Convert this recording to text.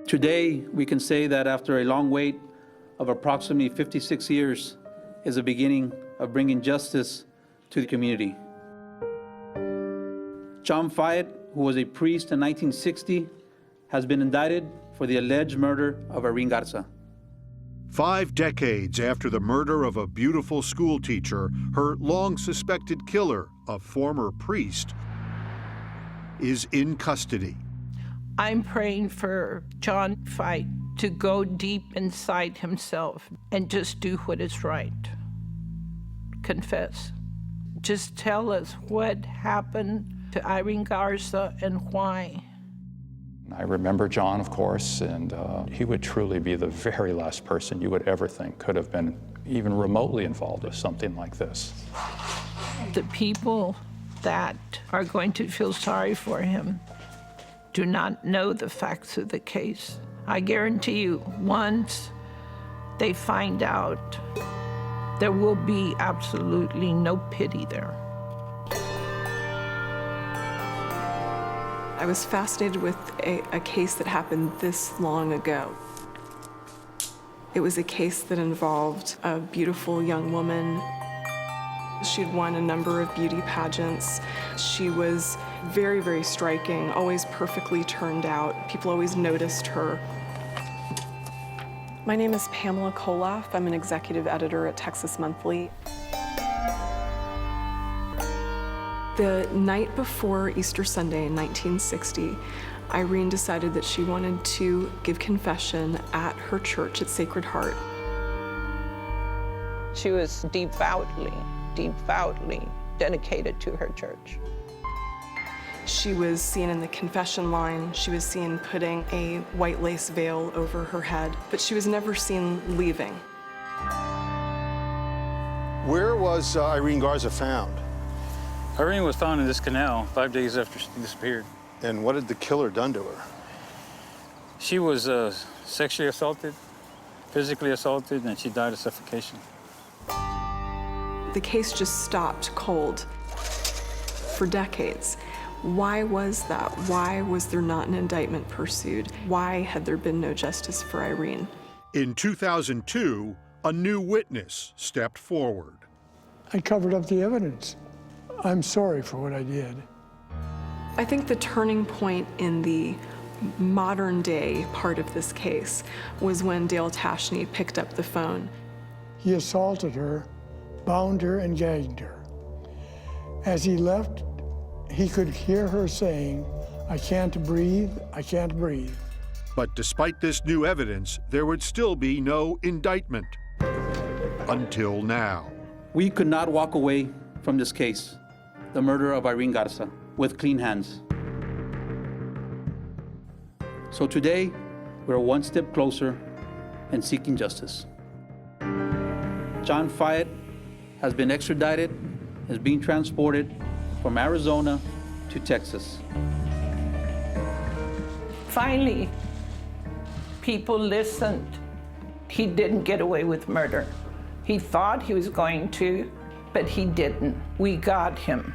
Today, we can say that after a long wait of approximately 56 years is the beginning of bringing justice to the community. John Fayette, who was a priest in 1960, has been indicted for the alleged murder of Irene Garza. 5 decades after the murder of a beautiful school teacher, her long-suspected killer, a former priest, is in custody. I'm praying for John Fayette to go deep inside himself and just do what is right. Confess. Just tell us what happened to Irene Garza and why. I remember John, of course, and he would truly be the very last person you would ever think could have been even remotely involved with something like this. The people that are going to feel sorry for him do not know the facts of the case. I guarantee you, once they find out, there will be absolutely no pity there. I was fascinated with a case that happened this long ago. It was a case that involved a beautiful young woman. She'd won a number of beauty pageants. She was very, very striking, always perfectly turned out. People always noticed her. My name is Pamela Koloff. I'm an executive editor at Texas Monthly. The night before Easter Sunday in 1960, Irene decided that she wanted to give confession at her church at Sacred Heart. She was devoutly dedicated to her church. She was seen in the confession line. She was seen putting a white lace veil over her head, but she was never seen leaving. Where was Irene Garza found? Irene was found in this canal 5 days after she disappeared. And what had the killer done to her? She was sexually assaulted, physically assaulted, and she died of suffocation. The case just stopped cold for decades. Why was that? Why was there not an indictment pursued? Why had there been no justice for Irene? In 2002, a new witness stepped forward. I covered up the evidence. I'm sorry for what I did. I think the turning point in the modern day part of this case was when Dale Tashney picked up the phone. He assaulted her, bound her, and gagged her. As he left, he could hear her saying, "I can't breathe, I can't breathe." But despite this new evidence, there would still be no indictment. Until now. We could not walk away from this case, the murder of Irene Garza, with clean hands. So today, we're one step closer in seeking justice. John Fayette has been extradited, is being transported from Arizona to Texas. Finally, people listened. He didn't get away with murder. He thought he was going to, but he didn't. We got him.